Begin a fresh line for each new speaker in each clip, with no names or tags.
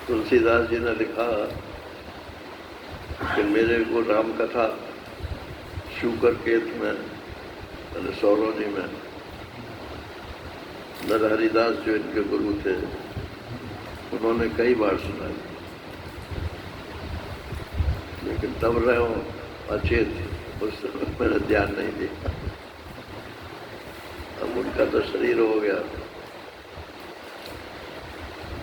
तुलसीदास जी ने लिखा कि मेरे को राम कथा शुकर केत में, सौरोजी में, नरहरिदास जो इनके गुरु थे उन्होंने कई बार सुनाई, लेकिन तब रहे हो अचेत, उस समय मैंने ध्यान नहीं दिया। अब उनका तो शरीर हो गया,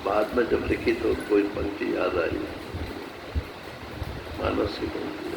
बाद में जब लिखी तो उनको एक पंक्ति याद आई, मानस की पंक्ति।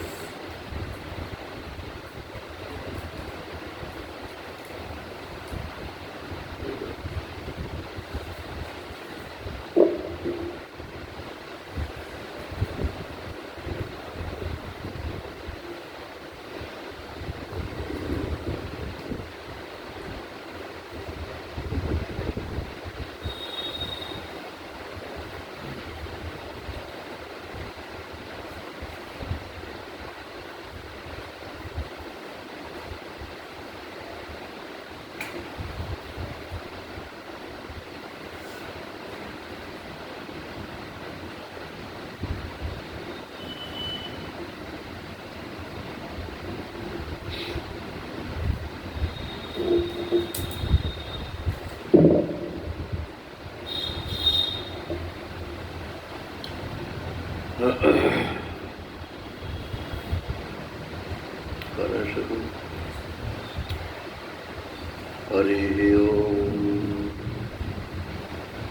हरि ओम,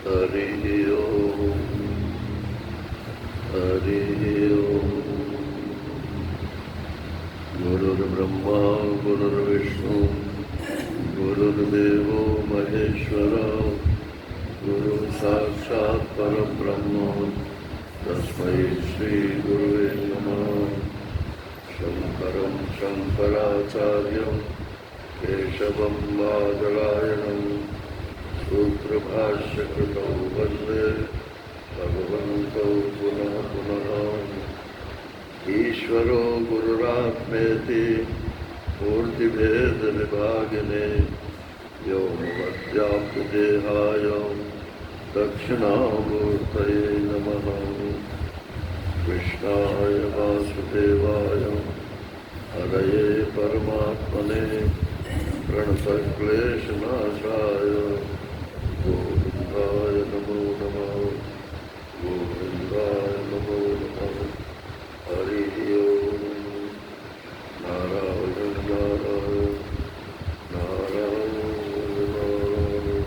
हरि ओम, हरि ओम। गुरुर्ब्रह्मा गुरुर्विष्णु गुरुर्देवो महेश्वर, गुरु साक्षात् परब्रह्म तस्मै श्री गुरुवे नमः। शंकरं शंकराचार्यं केशवं बादरायणं सूत्रभाष्यकृतौ वन्दे भगवन्तौ पुनः पुनः। ईश्वरो गुरुरात्मेति मूर्तिभेदविभागिने व्योमवद्व्याप्तदेहाय दक्षिणामूर्तये नमः। कृष्णाय वासुदेवाय हरये परमात्मने प्रणतक्लेशनाशाय गोविन्दाय नमो नमः। गोविन्दाय नमो नमः। हरि ओम। नारायण नारायण नारायण नारायण।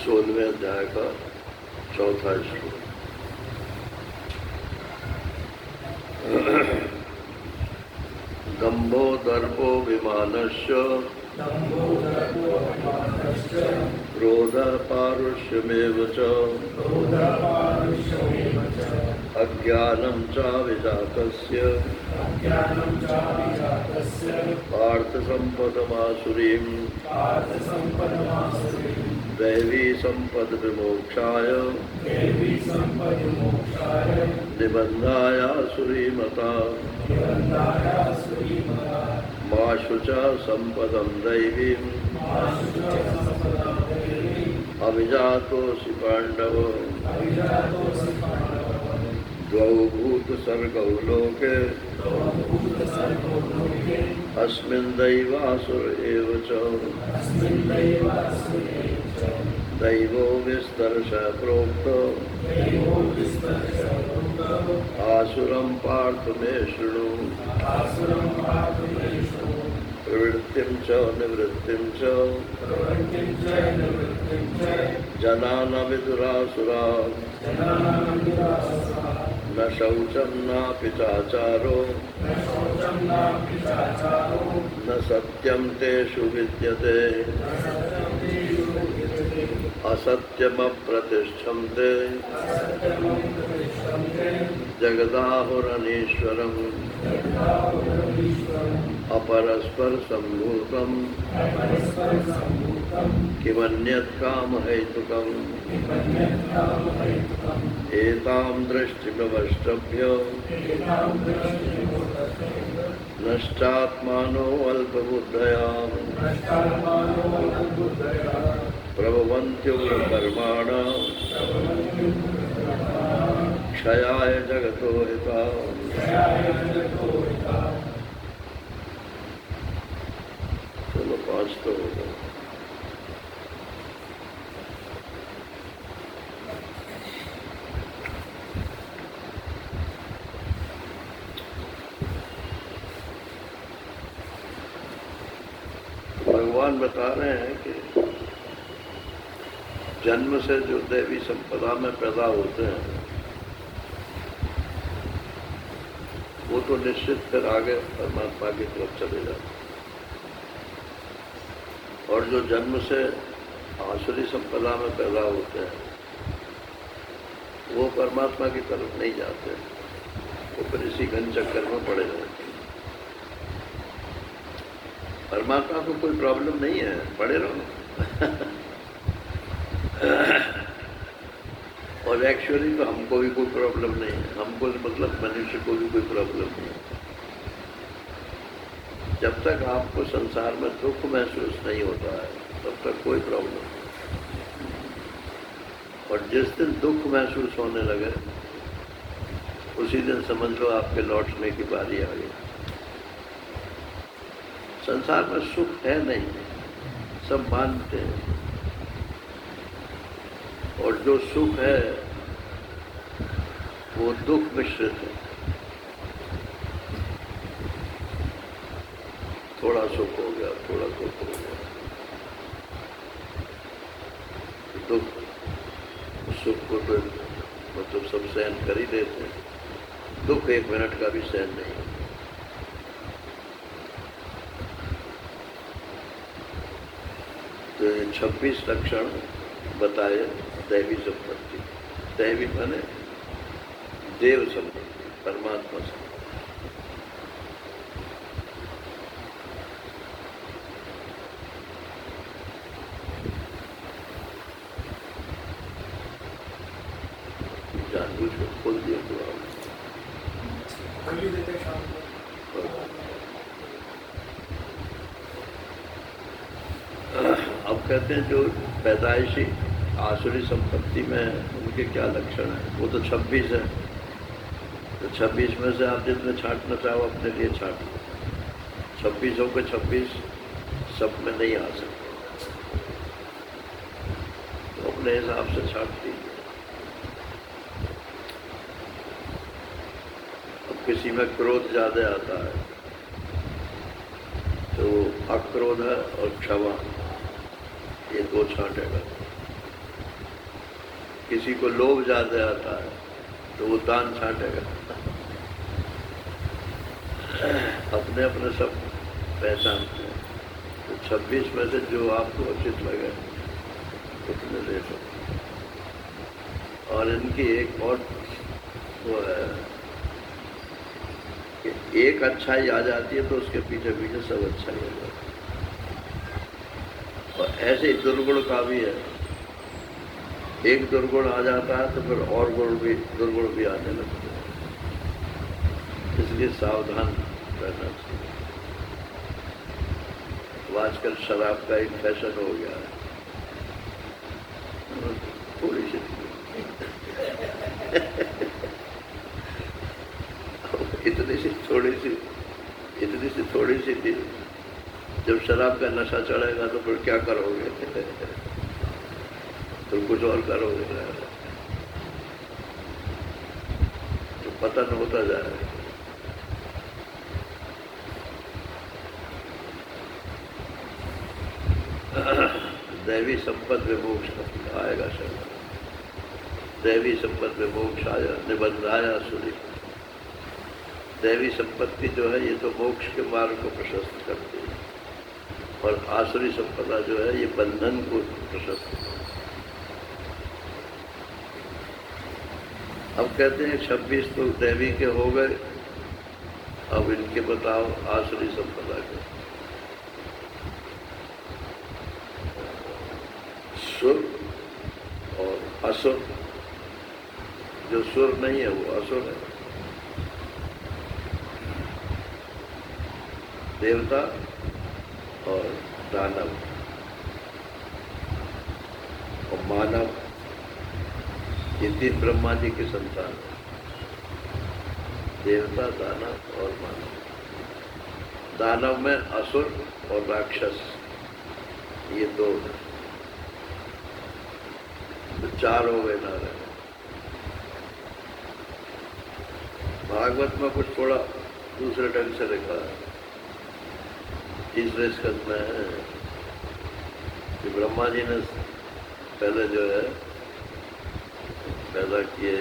16वें अध्याय का चौथा श्लोक। दम्भो दर्पो विमानस्य क्रोधः पारुष्यमेव च अज्ञानं च विजातस्य पार्थसम्पदमासुरीं दैवी सम्पद विमोक्षाय निबन्धायासुरीमता माशु च सम्पदं दैवीम् अभिजातोऽसि पाण्डव। द्वौ भूतसर्गौ लोके अस्मिन् दैवासुर एव च। दैवो विस्तरशः प्रोक्तो आसुरं पार्थ मे शृणु। प्रवृत्तिं च निवृत्तिं च जना न विदुरासुराः। न शौचं नापि चाचारो न सत्यं तेषु विद्यते। असत्यमप्रतिष्ठन्ते जगदाहुरनीश्वरम्। अपरस्परसम्भूतं किमन्यत् कामहेतुकम्। एतां दृष्टिमवष्टभ्य न नष्टात्मानो अल्पबुद्धया प्रभवन्त्यो कर्माणां क्षयाय जगतो हिताय। चलो 5 तो हो गए। भगवान बता रहे हैं कि जन्म से जो दैवी संपदा में पैदा होते हैं वो तो निश्चित फिर आगे परमात्मा की तरफ चले जाते हैं, और जो जन्म से आसुरी संपदा में पैदा होते हैं वो परमात्मा की तरफ नहीं जाते, वो फिर इसी घन चक्कर में पड़े रहते हैं। परमात्मा को कोई प्रॉब्लम नहीं है, पड़े रहो। और एक्चुअली तो हमको भी कोई प्रॉब्लम नहीं है, हमको मतलब मनुष्य को भी कोई प्रॉब्लम नहीं है। जब तक आपको संसार में दुख महसूस नहीं होता है तब तक कोई प्रॉब्लम नहीं। और जिस दिन दुख महसूस होने लगे उसी दिन समझ लो आपके लौटने की बारी आ गई। संसार में सुख है नहीं, सब मानते हैं, और जो सुख है वो दुख मिश्रित है। थोड़ा सुख हो गया, थोड़ा दुख हो गया। दुख सुख को तो मतलब सब सहन कर ही लेते हैं, दुख 1 मिनट का भी सहन नहीं है। तो 26 लक्षण बताए दैवी संपत्ति। दैवी माने देव संपत्ति, परमात्मा संपत्ति। जानबूझ को खोल दिया तो
खोली देते शाम को।
अब कहते हैं जो पैदाइशी आसुरी संपत्ति में उनके क्या लक्षण है, वो तो 26 है। तो 26 में से आप जितने छांटना चाहो अपने लिए छांट लो। 26 हो के 26 सब में नहीं आ सकते, तो अपने हिसाब से छांट दीजिए। अब किसी में क्रोध ज़्यादा आता है तो अक्रोध है और क्षमा, ये 2 छांटेगा। किसी को लोभ ज़्यादा आता है तो वो दान छांटेगा। अपने अपने सब पहचानते हैं। तो 26 में से जो आपको उचित लगे उतने ले सकते। और इनकी एक और वो है कि एक अच्छाई आ जाती है तो उसके पीछे पीछे सब अच्छाई हो जाती है। और ऐसे ही दुर्गुण का भी है, एक दुर्गुण आ जाता है तो फिर और दुर्गुण भी आने लगते हैं। इसलिए सावधान रहना चाहिए। तो आजकल शराब का एक फैशन हो गया है, थोड़ी सी इतनी सी थोड़ी सी थी। जब शराब का नशा चढ़ेगा तो फिर क्या करोगे? तो कुछ और करोगे, तो पतन होता जाएगा। दैवी संपत्ति में मोक्ष आएगा शरण। दैवी संपत्ति में मोक्ष आया, निबंधाया सुरी। दैवी संपत्ति जो है ये तो मोक्ष के मार्ग को प्रशस्त करती है, और आसुरी संपदा जो है ये बंधन को प्रशस्त करती है। अब कहते हैं 26 तो दैवी के हो गए, अब इनके बताओ आसुरी संपदा के। सुर और असुर। जो सुर नहीं है वो असुर है। देवता और दानव और मानव, ये तीन ब्रह्मा जी की संतान है। देवता, दानव और मानव। दानव में असुर और राक्षस, ये दो, तो चार हो गए नारायण। भागवत में कुछ थोड़ा दूसरे ढंग से लिखा है। तीसरे स्कंद में है कि ब्रह्मा जी ने पहले जो है पैदा किए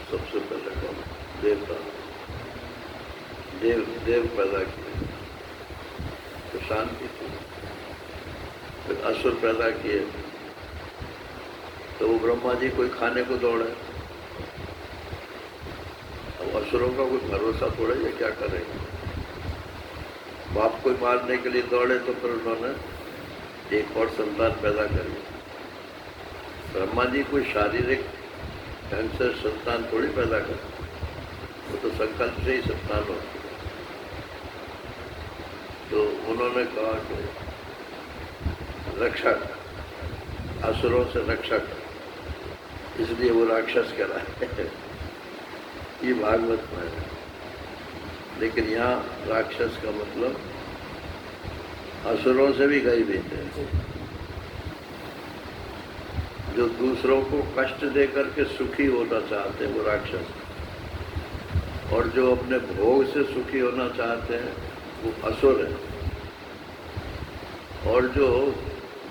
सबसे पहले कौन? देवता, देव पैदा किए तो शांति थी। फिर असुर पैदा किए तो वो ब्रह्मा जी कोई खाने को दौड़े। अब असुरों का कोई भरोसा थोड़ा है, क्या करेंगे? बाप को मारने के लिए दौड़े तो फिर उन्होंने एक और संतान पैदा करी। ब्रह्मा जी कोई शारीरिक ढंग से संतान थोड़ी पैदा करे, वो तो संकल्प से ही संतान होती है। तो उन्होंने कहा कि रक्षक, असुरों से रक्षक, इसलिए वो राक्षस कहलाए। ये भागवत में है। लेकिन यहाँ राक्षस का मतलब असुरों से भी गई बीते हैं, जो दूसरों को कष्ट देकर के सुखी होना चाहते हैं, वो राक्षस। और जो अपने भोग से सुखी होना चाहते हैं, वो असुर है। और जो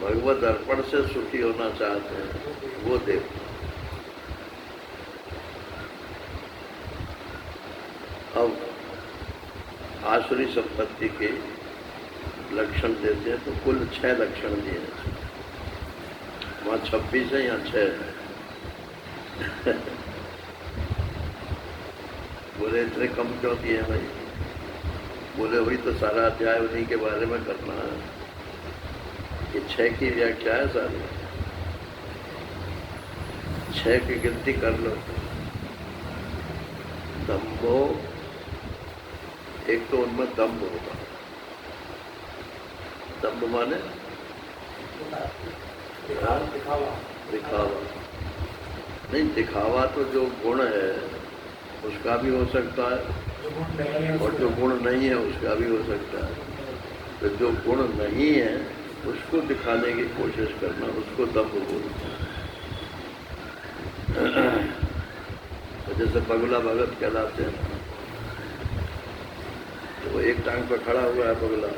भगवत अर्पण से सुखी होना चाहते हैं, वो देव। अब आसुरी संपत्ति के लक्षण देते हैं तो कुल 6 लक्षण दिए हैं। वहाँ 26 है, यहाँ 6 है। बोले इतने कम क्यों दिए भाई? बोले वही तो सारा अध्याय उन्हीं के बारे में करना है। ये 6 की व्याख्या है सारी। 6 की गिनती कर लो। दम्भो, एक तो उनमें दम्भ होगा। दम्भ माने दिखावा। नहीं, दिखावा तो जो गुण है उसका भी हो सकता है, और जो गुण नहीं है उसका भी हो सकता है। तो जो गुण नहीं है उसको दिखाने की कोशिश करना, उसको दम्भ बोलते हैं। तो जैसे बगुला भगत कहलाते हैं, तो वो एक टांग पर खड़ा हुआ है बगुला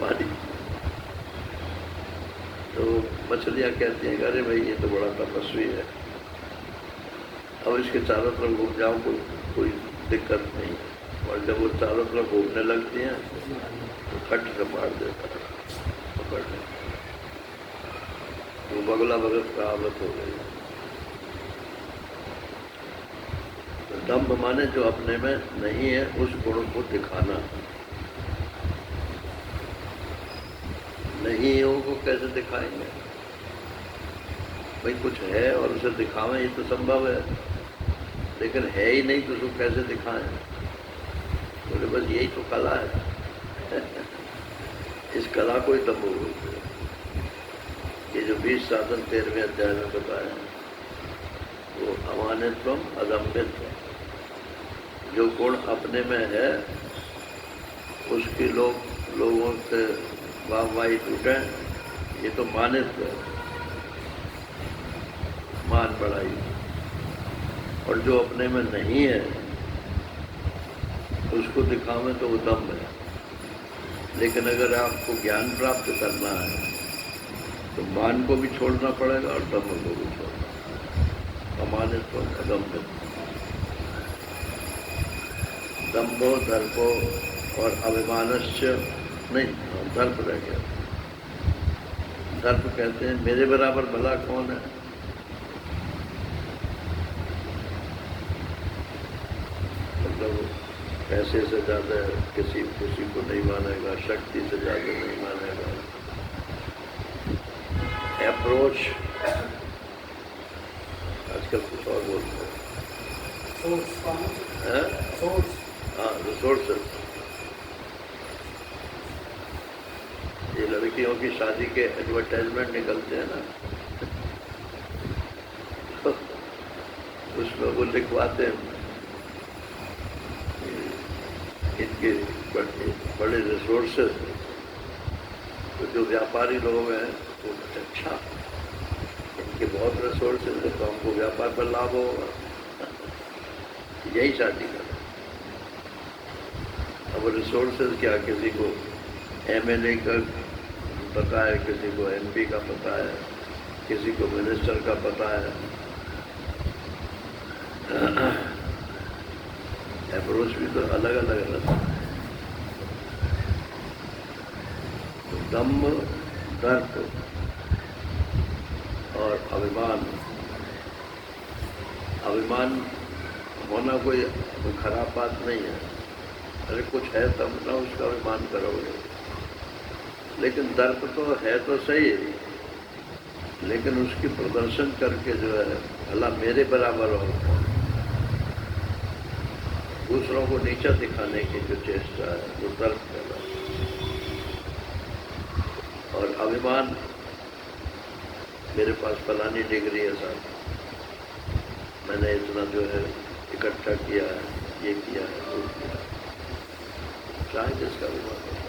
पानी, तो मछलियाँ कहती हैं अरे भाई ये तो बड़ा तपस्वी है, अब इसके चारों तरफ घूम जाऊँ कोई दिक्कत नहीं। और जब वो चारों तरफ घूमने लगती हैं तो खट से मार देता है, पकड़ ले। वो बगुला भगत का हालत हो गई। तो दम्भ माने जो अपने में नहीं है उस गुण को दिखाना। नहीं हो वो कैसे दिखाएंगे भाई? कुछ है और उसे दिखावें, ये तो संभव है, लेकिन है ही नहीं तो उसको कैसे दिखाएं? बोले बस यही तो कला है। इस कला को ही दम्भ बोलते हैं। ये जो 20 साधन 13वें अध्याय में बताया वो अमानित्वम अदम्भित्वम। जो गुण अपने में है उसके लोगों से वाहवाही टूटे, ये तो मानित्व है, मान बढ़ाई। और जो अपने में नहीं है उसको दिखावें तो वो दम्भ है। लेकिन अगर आपको ज्ञान प्राप्त करना है तो मान को भी छोड़ना पड़ेगा और दम्भ को भी छोड़ना। अमानित्व अदम्भित्व। दम्भो दर्पो और अभिमानस्य नहीं, दर्प रह गया। दर्प कहते हैं मेरे बराबर भला कौन है? मतलब पैसे से ज़्यादा किसी को नहीं मानेगा, शक्ति से ज़्यादा नहीं मानेगा। अप्रोच, आजकल कुछ और बोलते हैं, हाँ, रिसोर्सेस। ये लड़कियों की शादी के एडवर्टाइजमेंट निकलते हैं ना, तो उसमें वो लिखवाते हैं इनके बड़े रिसोर्सेस। तो जो व्यापारी लोग हैं वो अच्छा, इनके बहुत रिसोर्सेस है, तो हमको व्यापार पर लाभ होगा, यही शादी करें। अब रिसोर्सेज क्या, किसी को एमएलए का पता है, किसी को एमपी का पता है, किसी को मिनिस्टर का पता है। अप्रोच भी तो अलग अलग रहता है। दम्भ, दर्प और अभिमान। अभिमान होना कोई खराब बात नहीं है, अरे कुछ है तब ना उसका अभिमान करोगे। लेकिन दर्प तो है तो सही, लेकिन उसकी प्रदर्शन करके जो है भला मेरे बराबर हो, दूसरों को नीचा दिखाने की जो चेष्टा है वो दर्प कहलाता है। और अभिमान, मेरे पास फलानी डिग्री है साहब, मैंने इतना जो है इकट्ठा किया है, ये किया है, वो किया है, चाहे जिसका अभिमान होता है।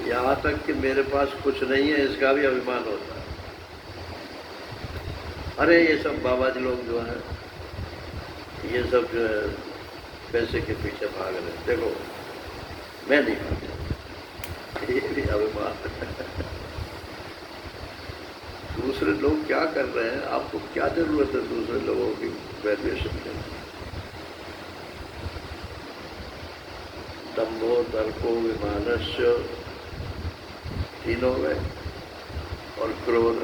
यहाँ तक कि मेरे पास कुछ नहीं है इसका भी अभिमान होता है। अरे ये सब बाबा जी लोग जो हैं, ये सब जो है पैसे के पीछे भाग रहे हैं, देखो मैं नहीं भाग, ये भी अभिमान। दूसरे लोग क्या कर रहे हैं, आपको क्या जरूरत है दूसरे लोगों की वैल्यूएशन के? दम्भो दर्पो विमानस्य, तीनों में, और क्रोध,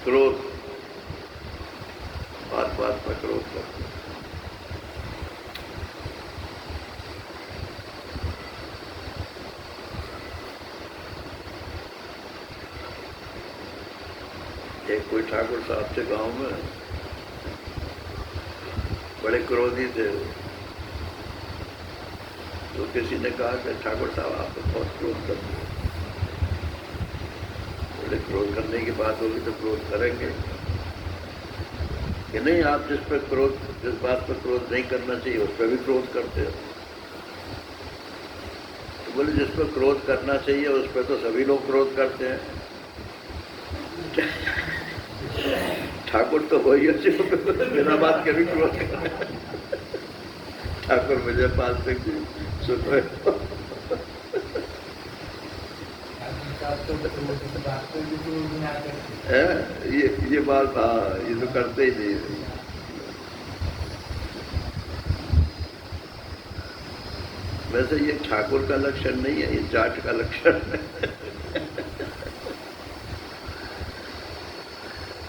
क्रोध, बात बात में क्रोध करते। एक कोई ठाकुर साहब थे गांव में, बड़े क्रोधी थे। तो किसी ने कहा कि ठाकुर साहब आप तो बहुत क्रोध करते हैं। बोले क्रोध करने की बात होगी तो क्रोध करेंगे कि नहीं? आप जिस बात पर क्रोध नहीं करना चाहिए उस पर भी क्रोध करते हो। तो बोले जिस पर क्रोध करना चाहिए उस पर तो सभी लोग क्रोध करते हैं। ठाकुर तो वही है जो बिना बात के भी क्रोध करते हैं। ठाकुर विजयपाल सिंह जी सुन रहे हो? ये बात, हाँ, ये तो करते ही नहीं। वैसे ये ठाकुर का लक्षण नहीं है, ये जाट का लक्षण है।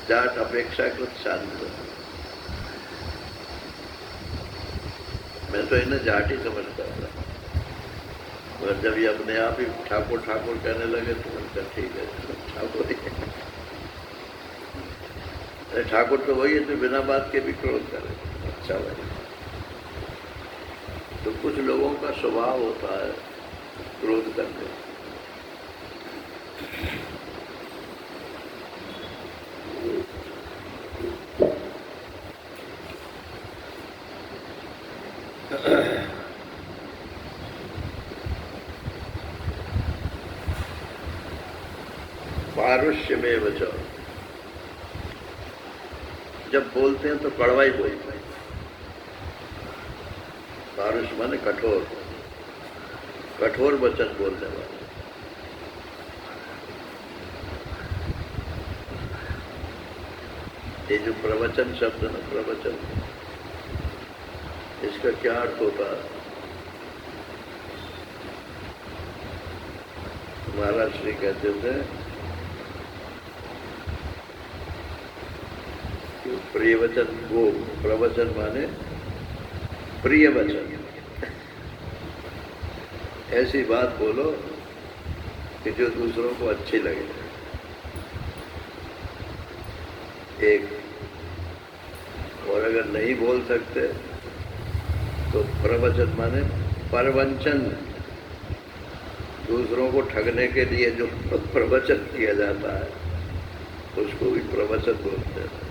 जाट अपेक्षाकृत शांत है। मैं तो इन्हें जाट ही समझता था, और जब ये अपने आप ही ठाकुर ठाकुर कहने लगे तो मैंने कहा ठीक है, ठाकुर ही। ठाकुर तो वही है जो बिना बात के भी क्रोध करे। अच्छा भाई, तो कुछ लोगों का स्वभाव होता है क्रोध करने। पारुष्य में बचाओ, जब बोलते हैं तो कड़वा ही बोलते हैं। पारुष्य माने कठोर, कठोर वचन बोलने वाले। ये जो प्रवचन शब्द है ना, प्रवचन, इसका क्या अर्थ होता है? महाराज श्री कहते थे प्रिय वचन, वो प्रवचन माने प्रिय वचन। ऐसी बात बोलो कि जो दूसरों को अच्छी लगे। एक, और अगर नहीं बोल सकते तो प्रवचन माने परवंचन, दूसरों को ठगने के लिए जो प्रवचन किया जाता है उसको भी प्रवचन बोलते हैं।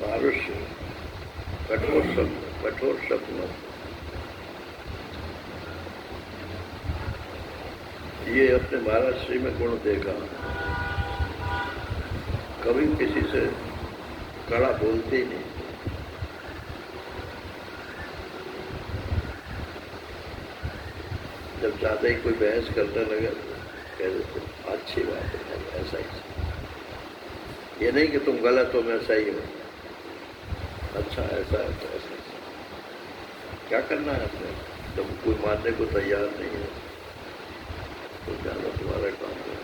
पारुष्य, कठोर शब्द, ये अपने महाराज श्री में गुण देखा। कभी किसी से कड़ा बोलते ही नहीं। जब ज्यादा ही कोई बहस करने लगे कह देते अच्छी बात है, ऐसा ही। ये नहीं कि तुम गलत हो मैं सही हो, अच्छा ऐसा है तो ऐसा। क्या करना है आपने? जब कोई मानने को तैयार नहीं है तो जाना तुम्हारा काम है।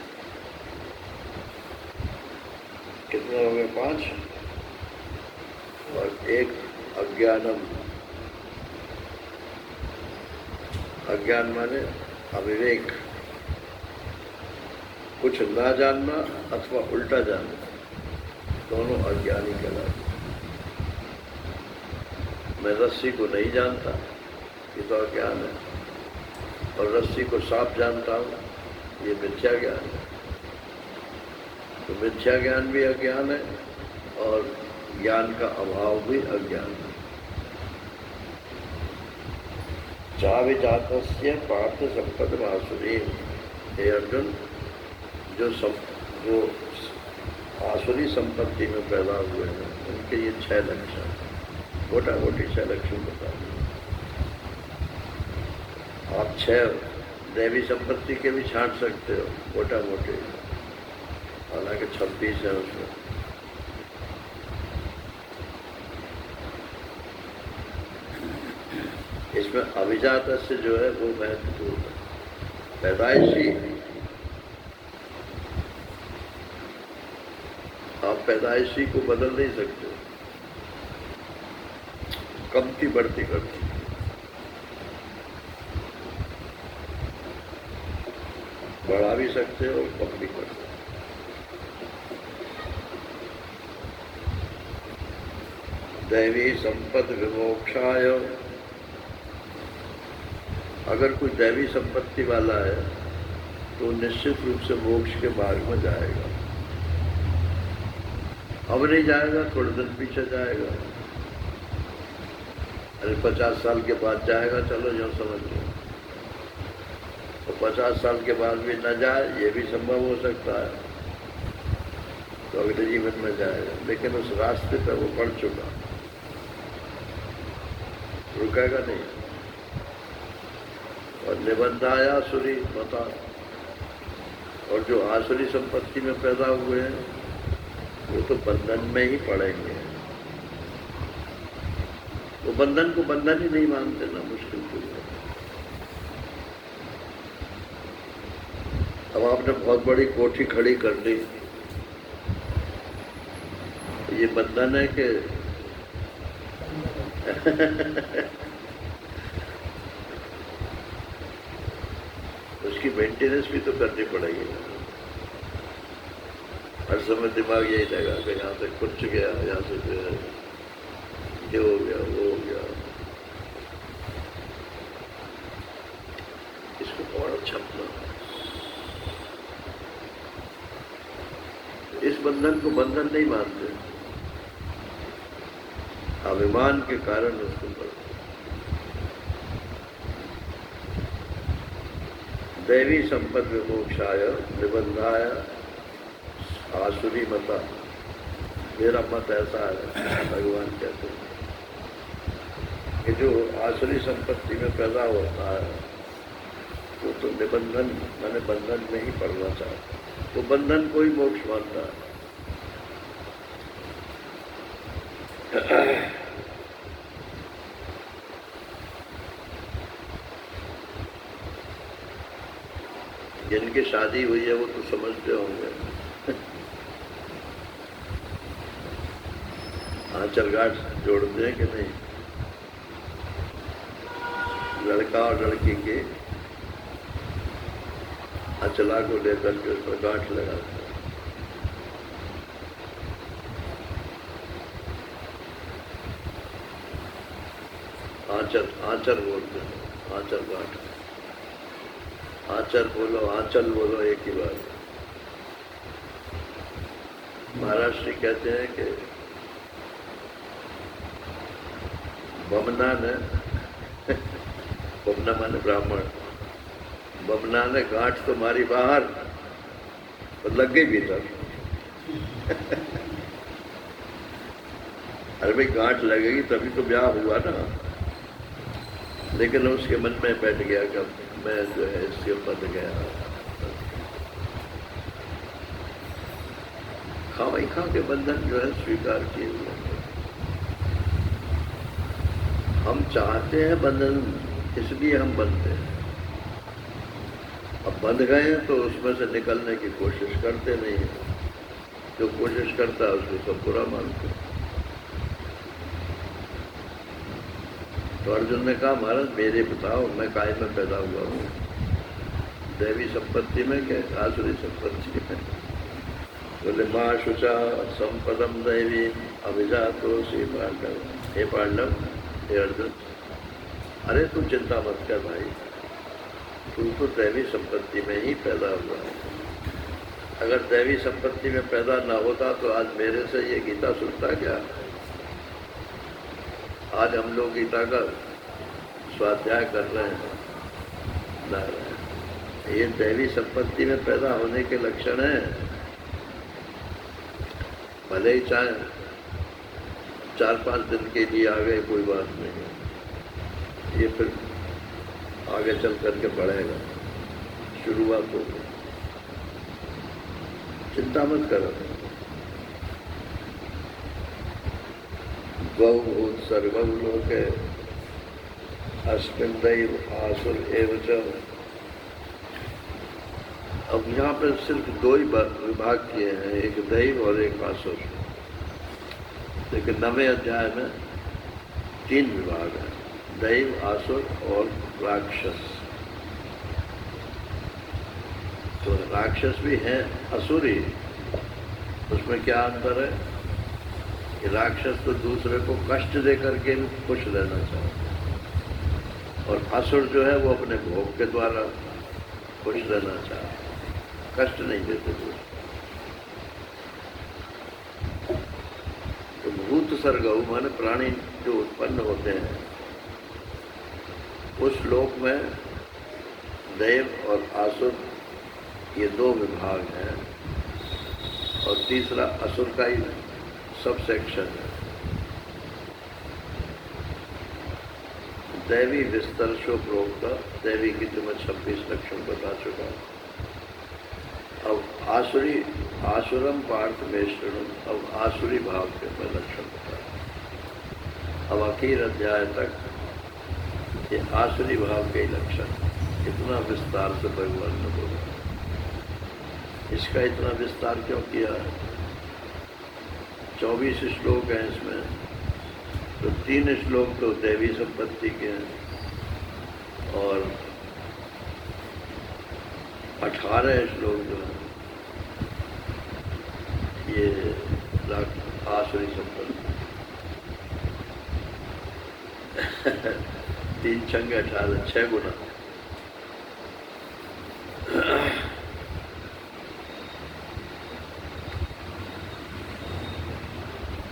कितने हो गए? 5। और एक अज्ञानम, अज्ञान माने अविवेक, कुछ ना जानना अथवा उल्टा जानना, दोनों अज्ञानी कहलाते। मैं रस्सी को नहीं जानता, ये तो अज्ञान है, और रस्सी को साफ जानता हूँ, ये मिथ्या ज्ञान है। तो मिथ्या ज्ञान भी अज्ञान है और ज्ञान का अभाव भी अज्ञान है। चाविजातस्य पार्थ संपद आसुरी, हे अर्जुन, जो आसुरी संपत्ति में पैदा हुए हैं उनके ये 6 लक्षण, मोटा मोटी 6 लक्षण बता दें। आप 6 दैवी संपत्ति के भी छांट सकते हो मोटा मोटे, हालांकि 26 है उसमें। इसमें अभिजात से जो है वो महत्वपूर्ण है। पैदाइशी, आप पैदाइशी को बदल नहीं सकते, कमती बढ़ती करती। बढ़ा भी सकते हो, कम भी कर सकते। दैवी संपद विमोक्षाय, अगर कोई दैवी संपत्ति वाला है तो निश्चित रूप से मोक्ष के मार्ग में जाएगा। अब नहीं जाएगा, थोड़े दिन पीछे जाएगा। अरे 50 साल के बाद जाएगा, चलो जो समझ लो। तो 50 साल के बाद भी न जाए, ये भी संभव हो सकता है, तो अगले जीवन में जाएगा। लेकिन उस रास्ते पर वो बढ़ चुका, रुकेगा नहीं। और निबंधाया सुरी मता, और जो आसुरी संपत्ति में पैदा हुए हैं वो तो बंधन में ही पड़ेंगे। वो बंधन को बंधन ही नहीं मानते ना, मुश्किल से। अब आपने बहुत बड़ी कोठी खड़ी कर ली, ये बंधन है कि उसकी मेंटेनेंस भी तो करनी पड़ेगी। हर समय दिमाग यही लगा कि यहाँ से कुछ गया, यहाँ से ये हो गया, वो हो गया। इसको और अच्छा अपना, इस बंधन को बंधन नहीं मानते, अभिमान के कारण उसको पड़ते। दैवी संपद विमोक्षाय निबंधाय आसुरी मता, मेरा मत ऐसा है, भगवान कहते हैं कि जो आसुरी संपत्ति में पैदा होता है वो तो निबंधन माने बंधन में ही पड़ना चाहता, वो बंधन को ही मोक्ष मानता है। जिनके जिनकी शादी हुई है वो तो समझते होंगे। आंचल गांठ जोड़ते हैं कि नहीं? लड़का और लड़की के अचला को लेकर के उस पर गांठ लगाते हैं। आंचल आंचल बोलते हैं, आंचल गांठ। आंचल बोलो, आंचल बोलो, एक ही बात। महाराष्ट्री कहते हैं कि बमना ने बमना माने ब्राह्मण, बमना ने गांठ तो मारी बाहर तो लग गई भीतर। अरे भाई गांठ लगेगी तभी तो ब्याह हुआ ना। लेकिन उसके मन में बैठ गया कि मैं जो है इसके बंध गया। खाई खा के बंधन जो है स्वीकार किए हुए। हम चाहते हैं बंधन, इसलिए हम बंधते हैं। अब बंध गए हैं तो उसमें से निकलने की कोशिश करते नहीं हैं। जो कोशिश करता है उसको सब बुरा मानते हैं। तो अर्जुन ने कहा महाराज मेरे बताओ, मैं काय में पैदा हुआ हूँ? दैवी संपत्ति में क्या आसुरी संपत्ति में? बोले माँ शुचा संपदम दैवी अभिजातो श्री पांडव। हे पांडव, हे अर्जुन, अरे तू चिंता मत कर भाई, तू तो दैवी संपत्ति में ही पैदा हुआ है। अगर दैवी संपत्ति में पैदा ना होता तो आज मेरे से ये गीता सुनता क्या? आज हम लोग गीता का स्वाध्याय कर रहे हैं, ला रहे हैं। ये दैवी संपत्ति में पैदा होने के लक्षण हैं। भले ही चाहे 4-5 दिन के लिए आ गए, कोई बात नहीं, ये फिर आगे चल करके बढ़ेगा। शुरुआत होगी, चिंता मत करो। गौ सर्वं लोके अस्मिन् दैव आसुर एव च। अब यहाँ पर सिर्फ 2 ही विभाग किए हैं, एक दैव और एक आसुर। लेकिन 9वें अध्याय में 3 विभाग हैं, दैव, आसुर और राक्षस। तो राक्षस भी हैं, असुर ही। उसमें क्या अंतर है कि राक्षस तो दूसरे को कष्ट दे करके भी खुश रहना चाहते हैं, और असुर जो है वो अपने भोग के द्वारा खुश रहना चाहते हैं, कष्ट नहीं देते दूसरे। तो भूत सर्गऊ माने प्राणी जो उत्पन्न होते हैं, उस लोक में दैव और आसुर ये 2 विभाग हैं, और तीसरा असुर का ही सब सेक्शन है। दैवी विस्तरशो प्रोक्ता, दैवी की तो मैं 26 लक्षण बता चुका। अब आसुरी, आसुरम पार्थ मेष्टनम, अब आसुरी भाव के मैं लक्षण बता। अब आखिर अध्याय तक ये आसुरी भाव के लक्षण इतना विस्तार से भगवान ने बोला। इसका इतना विस्तार क्यों किया है? 24 श्लोक हैं इसमें, तो 3 श्लोक तो दैवी संपत्ति के हैं, और 18 श्लोक जो हैं ये आसुरी संपत्ति। 3 छंग 18, 6 गुना।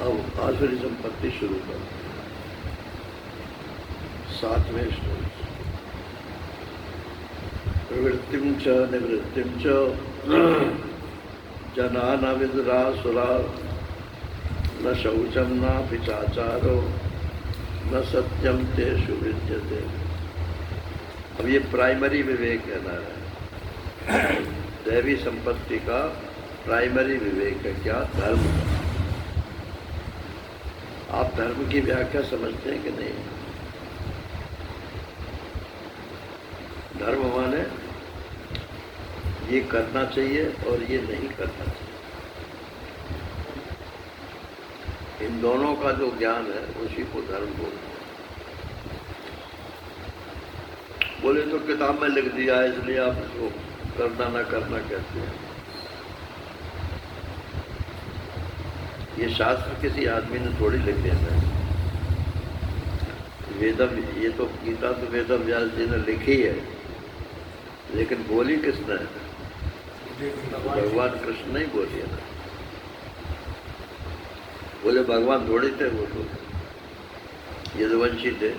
अब आसुरी संपत्ति शुरू कर। 7वें श्लोक। प्रवृत्तिं च निवृत्तिं च जना न विदुरासुरा, न शौचम नापि चाचारो, न सत्यम तेषु विद्यते। अब ये प्राइमरी विवेक कहना है। दैवी संपत्ति का प्राइमरी विवेक है क्या? धर्म का। आप धर्म की व्याख्या समझते हैं कि नहीं? धर्म माने ये करना चाहिए और ये नहीं करना चाहिए। इन दोनों का जो ज्ञान है उसी को धर्म बोलते हैं। बोले तो किताब में लिख दिया है इसलिए आप इसको करना ना करना कहते हैं। ये शास्त्र किसी आदमी ने थोड़ी लिखे हैं। वेदम, ये तो गीता तो वेदम व्यास जी ने लिखी है, लेकिन बोली किसने? भगवान कृष्ण नहीं बोली है ना। बोले भगवान थोड़ी थे वो तो, यदुवंशी थे।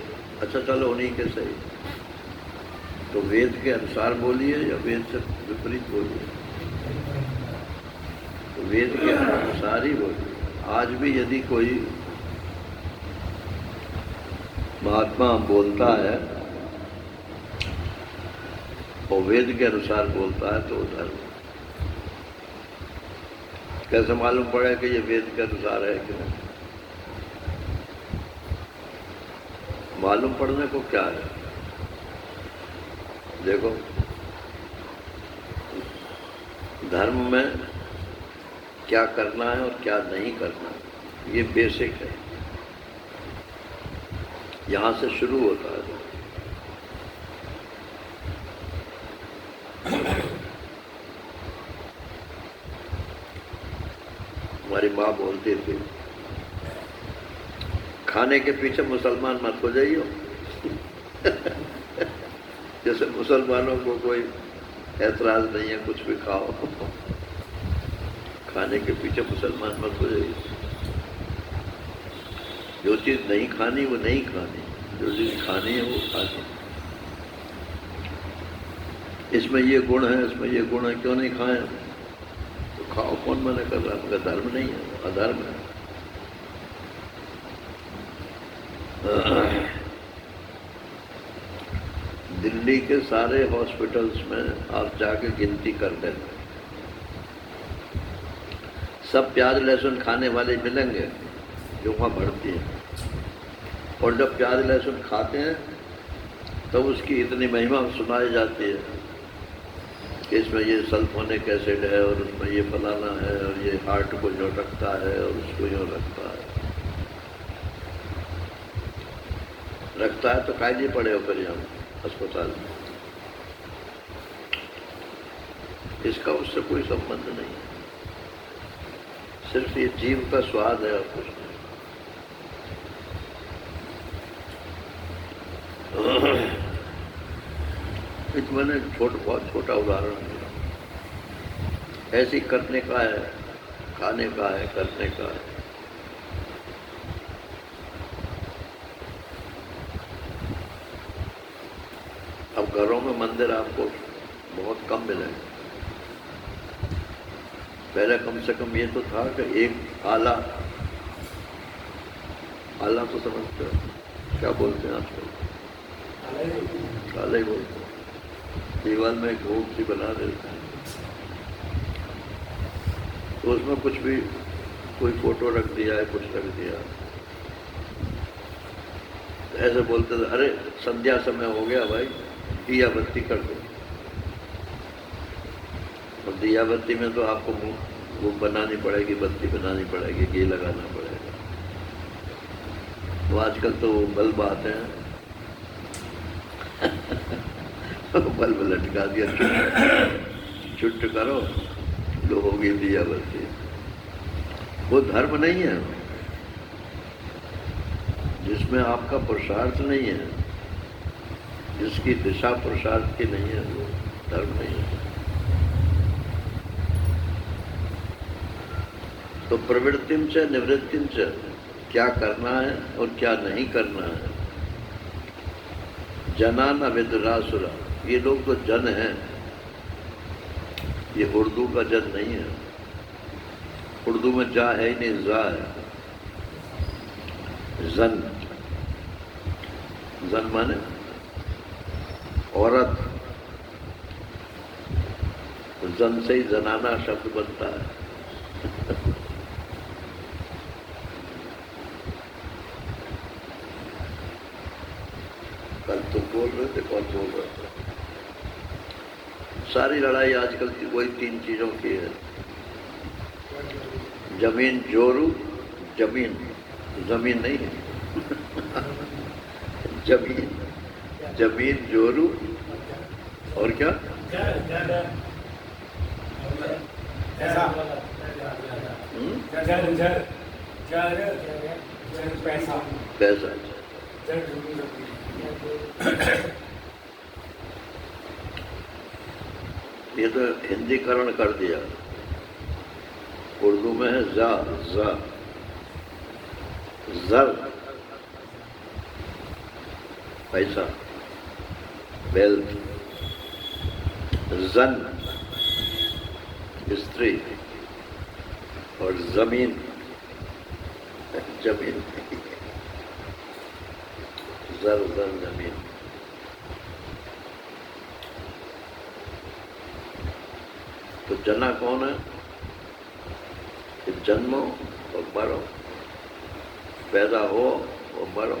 अच्छा चलो उन्हीं के सही। तो वेद के अनुसार बोलिए या वेद से विपरीत बोलिए? तो वेद के अनुसार ही बोलिए। आज भी यदि कोई महात्मा बोलता है और वेद के अनुसार बोलता है तो धर्म। कैसे मालूम पड़े कि ये वेद के अनुसार है कि नहीं? मालूम पड़ने को क्या है? देखो, धर्म में क्या करना है और क्या नहीं करना है, ये बेसिक है। यहाँ से शुरू होता है। हमारी माँ बोलती थी, खाने के पीछे मुसलमान मत हो जाइयो। जैसे मुसलमानों को कोई ऐतराज नहीं है, कुछ भी खाओ। खाने के पीछे मुसलमान मत हो जाइए। जो चीज़ नहीं खानी वो नहीं खानी, जो चीज़ खानी है वो खानी। इसमें ये गुण है, इसमें ये गुण है, क्यों नहीं खाएं? तो खाओ, कौन मना कर रहा है? आपका धर्म नहीं है, अधर्म है। दिल्ली के सारे हॉस्पिटल्स में आप जाके गिनती कर लें, सब प्याज लहसुन खाने वाले मिलेंगे जो वहाँ भर्ती है। और जब प्याज लहसुन खाते हैं तब तो उसकी इतनी महिमा सुनाई जाती है कि इसमें ये सल्फोनिक एसिड है और उसमें ये फलाना है और ये हार्ट को जो रखता है और उसको यूँ रखता है तो कायदे पड़े हो फिर यहाँ अस्पताल में। इसका उससे कोई संबंध नहीं है, सिर्फ ये जीव का स्वाद है और कुछ नहीं। एक मैंने बहुत छोटा उदाहरण दिया। ऐसे करने का है, खाने का है, करने का है। अब घरों में मंदिर आपको बहुत कम मिलेंगे। पहले कम से कम ये तो था कि एक आला तो समझते हो क्या बोलते हैं आजकल? आला ही बोलते हैं। दीवार में एक घूम सी बना देते हैं, तो उसमें कुछ भी, कोई फोटो रख दिया है, कुछ रख दिया। ऐसे बोलते थे, अरे संध्या समय हो गया भाई, दिया बत्ती कर दो। और दिया बत्ती में तो आपको वो बनानी पड़ेगी, बत्ती बनानी पड़ेगी, घी लगाना पड़ेगा। तो आजकल तो बल्ब आते हैं, बल्ब लटका दिया, चुट करो, लो होगी दिया बत्ती। वो धर्म नहीं है, जिसमें आपका पुरुषार्थ नहीं है, जिसकी दिशा पुरुषार्थ की नहीं है, वो धर्म नहीं है। तो प्रवृत्तिम च निवृत्तिम च, क्या करना है और क्या नहीं करना है। जना न विदुरासुरा, ये लोग तो जन हैं, ये उर्दू का जन नहीं है। उर्दू में जा है ही नहीं, जा है। जन, जन माने औरत, जन से ही जनाना शब्द बनता है। कल तुम बोल रहे थे, कौन बोल रहे थे? सारी लड़ाई आजकल की वही 3 चीज़ों की है। जमीन जोरू, जमीन नहीं है जमीन जोरू और क्या? पैसा। ये तो हिंदीकरण कर दिया। उर्दू में है जर पैसा, वेल्थ, जन स्त्री और जमीन जर जमीन। तो जना कौन है? कि जन्मो और मरो, पैदा हो और मरो,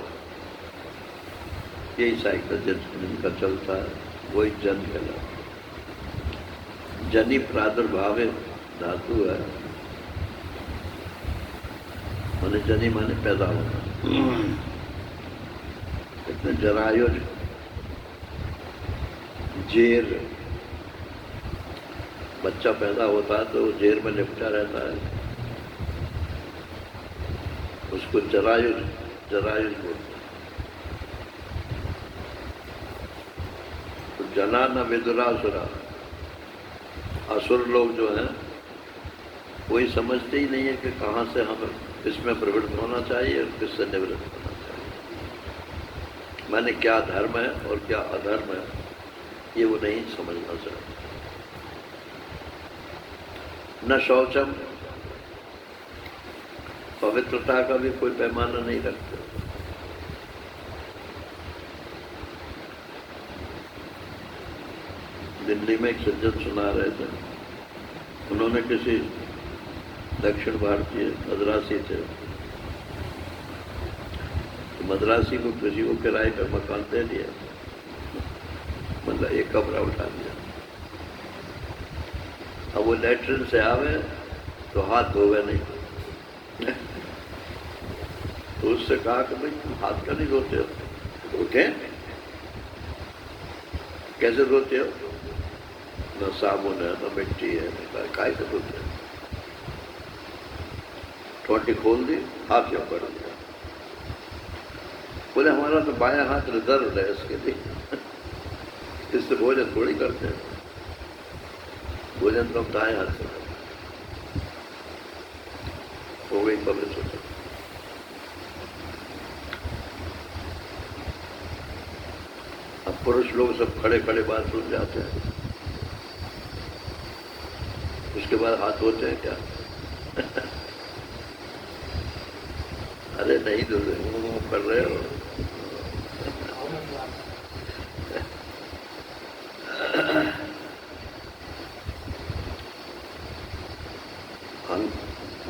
यही साइकिल जिनका चलता है वही जन कहलाता है। जनी प्रादुर्भाव धातु है, माने जनी माने पैदा होना। इतने जरायुज, जेर, बच्चा पैदा होता है तो जेर में लिपटा रहता है, उसको जरायुज बोलते हैं। तो जना न विदुरासुरा, असुर लोग जो हैं कोई समझते ही नहीं है कि कहाँ से हमें किसमें प्रवृत्त होना चाहिए और किससे निवृत्त होना चाहिए। मैंने क्या धर्म है और क्या अधर्म है ये वो नहीं समझना चाहते। न शौचम, पवित्रता का भी कोई पैमाना नहीं रखते। दिल्ली में एक सज्जन सुना रहे थे, उन्होंने किसी दक्षिण भारतीय मद्रासी थे, तो मद्रासी को किसी को किराए पर मकान दे दिया, मतलब एक कमरा उठा दिया। अब वो लेटरिन से आवे तो हाथ धोवे नहीं, तो उससे कहा कि भाई तुम हाथ क्यों नहीं धोते हो? धोते कैसे धोते हो? न साबुन है, न मिट्टी है, काय से धोते हो? टोटी खोल दी, हाथ क्यों कर दिया? बोले हमारा तो बायां हाथ रिजर्व है इसके लिए, इससे भोजन थोड़ी करते हैं, भोजन तो हम दाएं हाथ से करते। हो गई पवित्र। अब पुरुष लोग सब खड़े खड़े बात सुन जाते हैं, उसके बाद हाथ धोते हैं क्या? अरे नहीं धो रहे, मुंह कर रहे हो।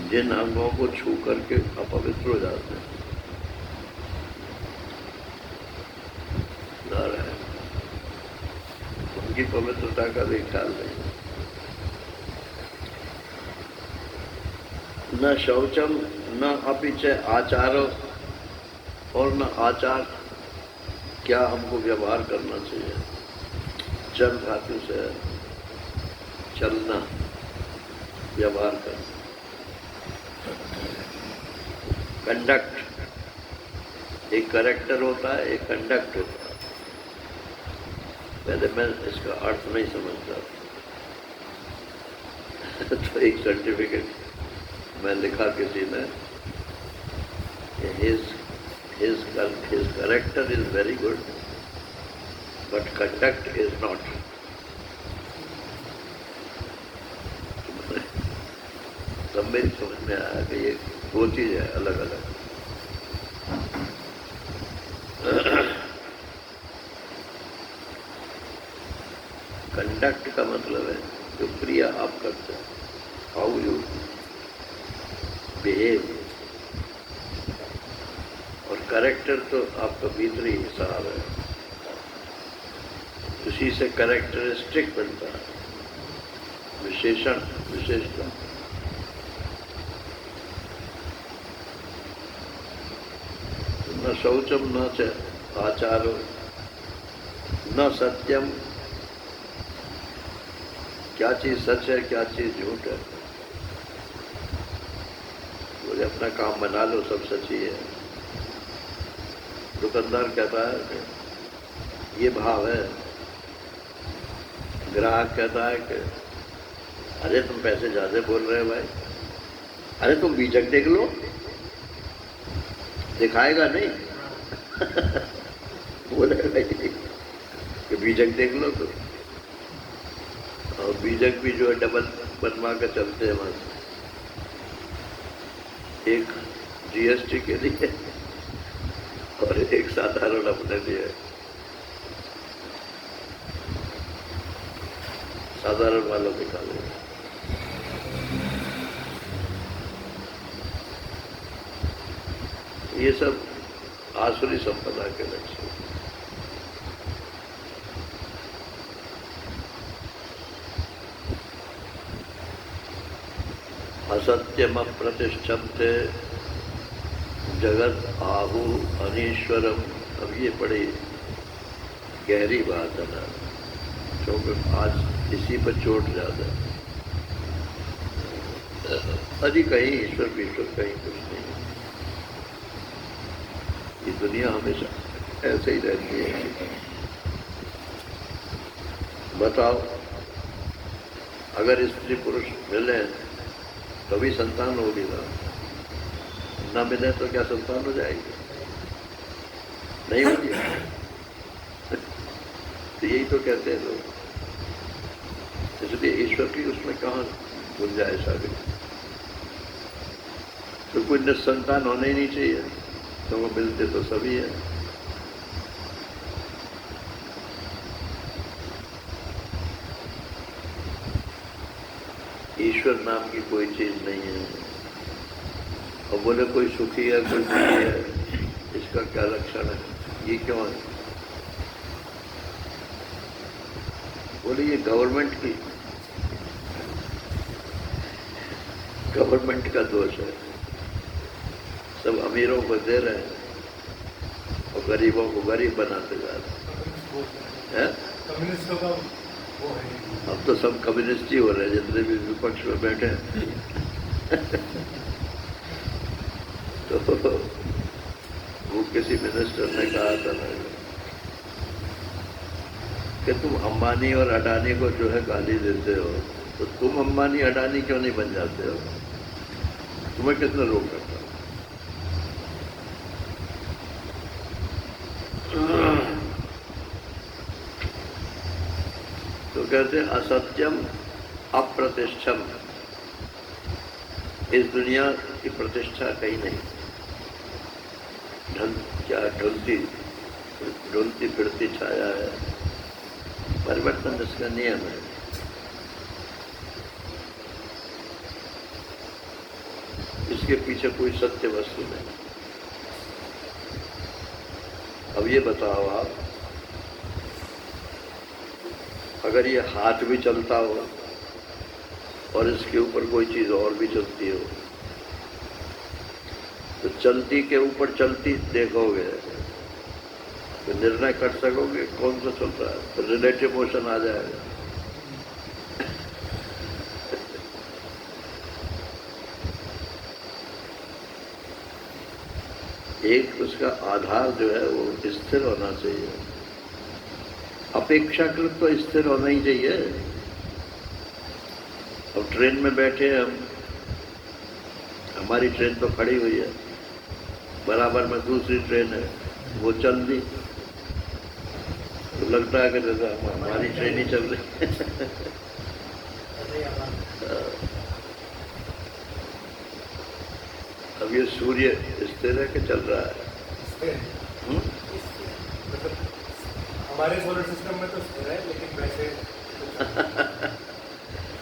जिन अंगों को छू करके अपवित्र हो जाते हैं, उनकी पवित्रता का भी ख्याल नहीं। न शौचम न अपिचे आचारो, और न आचार, क्या हमको व्यवहार करना चाहिए। चल धातु से चलना, व्यवहार करना। कंडक्ट, एक करेक्टर होता है, एक कंडक्ट होता है। पहले मैं इसका अर्थ नहीं समझता तो एक सर्टिफिकेट मैं लिखा किसी ने, his character is very good but conduct is not. तब मेरी समझ में आया कि ये दो चीज है अलग अलग। कंडक्ट का मतलब है जो क्रिया आप करते हैं, हाउ यू बिहेव, और कैरेक्टर तो आपका भीतरी हिसाब है, उसी से कैरेक्टरिस्टिक बनता है। विशेषण विशेषता। न शौचम न च आचारो न सत्यम, क्या चीज सच है क्या चीज झूठ है। बोले अपना काम बना लो, सब सच ही है। दुकानदार कहता है कि ये भाव है, ग्राहक कहता है कि अरे तुम पैसे ज्यादा बोल रहे हो भाई, अरे तुम बीजक देख लो, दिखाएगा नहीं। बोले भाई कि बीजक देख लो तो, और बीजक भी जो है डबल बनवा कर चलते हैं वहां से, एक जीएसटी के लिए और एक साधारण अपने लिए। साधारण वालों निकाले। ये सब आसुरी संपदा के लक्ष्य। असत्यम अप्रतिष्ठन्ते जगत आहु अनीश्वरम। अब ये बड़ी गहरी बात है ना, क्योंकि आज इसी पर चोट ज्यादा। अरे कहीं ईश्वर विश्वर कहीं कुछ नहीं। ये दुनिया हमेशा ऐसे ही रहती है। बताओ, अगर स्त्री पुरुष मिले तभी संतान होगी ना मिले तो क्या संतान हो जाएगी? नहीं होगी। तो यही तो कहते हैं लोग। इसलिए ईश्वर की उसमें कहाँ गुंजाइश आ गई? तो कोई निसंतान होना ही नहीं चाहिए, तो वो मिलते तो सभी है। ईश्वर नाम की कोई चीज नहीं है। और बोले कोई सुखी है कोई दुखी है, इसका क्या लक्षण है? ये क्यों है? बोले ये गवर्नमेंट का दोष है। सब अमीरों को दे रहे हैं और गरीबों को गरीब बनाते जा रहे हैं।
कम्युनिस्टों का वो है।
अब तो सब कम्युनिस्ट ही हो रहे हैं जितने भी विपक्ष में बैठे हैं। तो वो किसी मिनिस्टर ने कहा था ना कि तुम अंबानी और अडानी को जो है गाली देते हो, तो तुम अंबानी अडानी क्यों नहीं बन जाते हो? तुम्हें किसने रोक सकता? तो कहते हैं असत्यम अप्रतिष्ठम। इस दुनिया की प्रतिष्ठा कहीं नहीं। क्या ढुलती फिरती छाया है, परिवर्तन इसका नियम है। इसके पीछे कोई सत्य वस्तु नहीं। अब ये बताओ आप, अगर ये हाथ भी चलता हो और इसके ऊपर कोई चीज और भी चलती हो, तो चलती के ऊपर चलती देखोगे तो निर्णय कर सकोगे कौन सा चल रहा है? तो रिलेटिव मोशन आ जाएगा। एक उसका आधार जो है वो स्थिर होना चाहिए। अपेक्षाकृत तो स्थिर होना ही चाहिए। अब ट्रेन में बैठे हम, हमारी ट्रेन तो खड़ी हुई है, बराबर में दूसरी ट्रेन है, वो चल दी, तो लगता है कि हमारी ट्रेन ही चल रही है। अब ये सूर्य स्थिर है कि चल रहा है?
हमारे सोलर सिस्टम में तो स्थिर है, लेकिन वैसे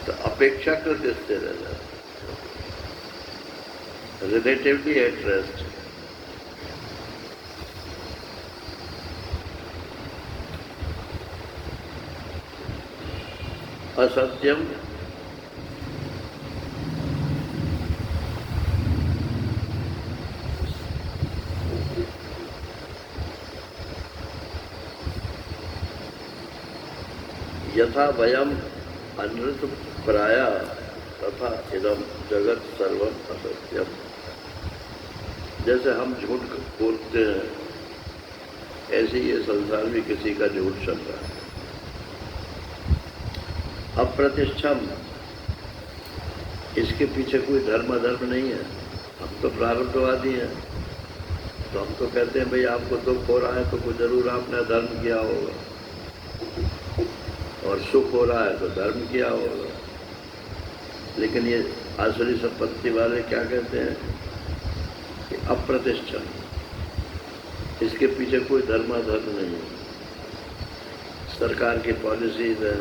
तो अपेक्षाकृत स्थिर है, रिलेटिवली एट रेस्ट। असत्यम यथा वयम अनृत प्राया तथा इदम जगत सर्वम असत्यम। जैसे हम झूठ बोलते हैं, ऐसे ये संसार भी किसी का झूठ चल रहा है। अप्रतिष्ठम, इसके पीछे कोई धर्म नहीं है। हम तो प्रारब्धवादी हैं, तो हम तो कहते हैं भाई आपको दुख हो रहा है तो कोई जरूर आपने धर्म किया होगा, और सुख हो रहा है तो धर्म किया होगा। लेकिन ये आसुरी संपत्ति वाले क्या कहते हैं कि अप्रतिष्ठा, इसके पीछे कोई धर्म नहीं है। सरकार की पॉलिसीज है,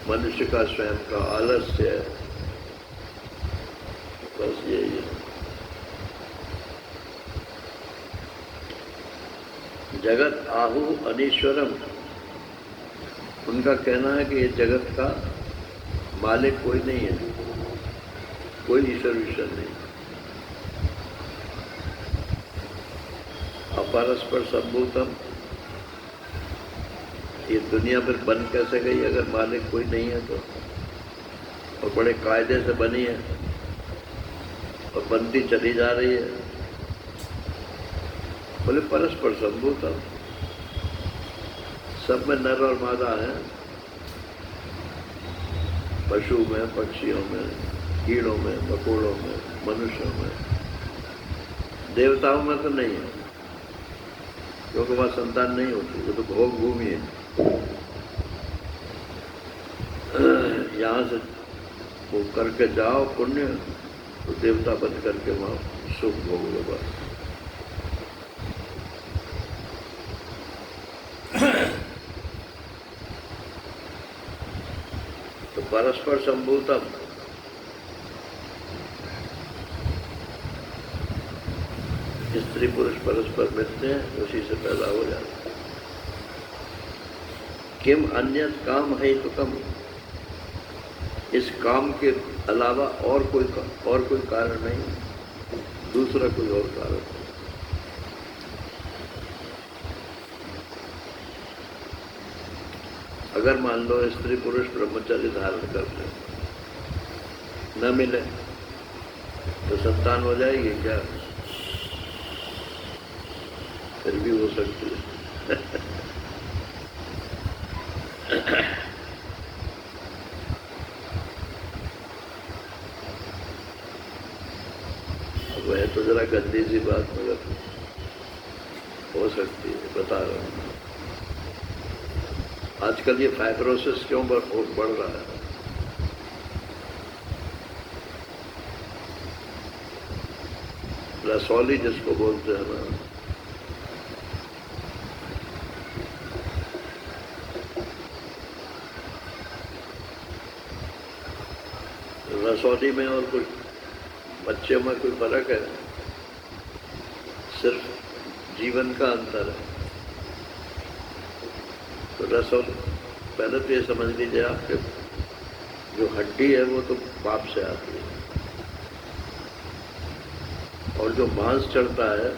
मनुष्य का स्वयं का आलस्य है, बस यही है। जगत आहु अनीश्वरम, उनका कहना है कि ये जगत का मालिक कोई नहीं है, कोई ईश्वर नहीं। अपरस्पर संभूतम, ये दुनिया फिर बन कैसे गई अगर मालिक कोई नहीं है तो, और बड़े कायदे से बनी है और बनती चली जा रही है। बोले परस्पर संभूतम, सब में नर और मादा है, पशु में, पक्षियों में, कीड़ों में, मकोड़ों में, मनुष्यों में। देवताओं में तो नहीं है, क्योंकि वहाँ संतान नहीं होती, वो तो भोग भूमि है। यहाँ से वो करके जाओ पुण्य, तो देवता बन करके वहाँ सुख भोगो बस। तो परस्पर संभूतम, स्त्री पुरुष परस्पर मिलते हैं, उसी से पैदा हो जाते हैं। किम अन्यत काम है तो कम, इस काम के अलावा और कोई कारण नहीं, दूसरा कोई और कारण नहीं। अगर मान लो स्त्री पुरुष ब्रह्मचर्य धारण करते न मिले तो संतान हो जाएगी क्या? फिर भी हो सकती है। वह तो जरा गंदी सी बात मगर हो सकती है, बता रहा हूँ। आजकल ये फाइब्रोसिस क्यों बढ़ रहा है? रसौली जिसको बोलते हैं ना, रसौली में और कुछ बच्चों में कोई फर्क है? सिर्फ जीवन का अंतर है। तो रसौली, पहले तो ये समझ लीजिए आपके जो हड्डी है वो तो बाप से आती है, और जो मांस चढ़ता है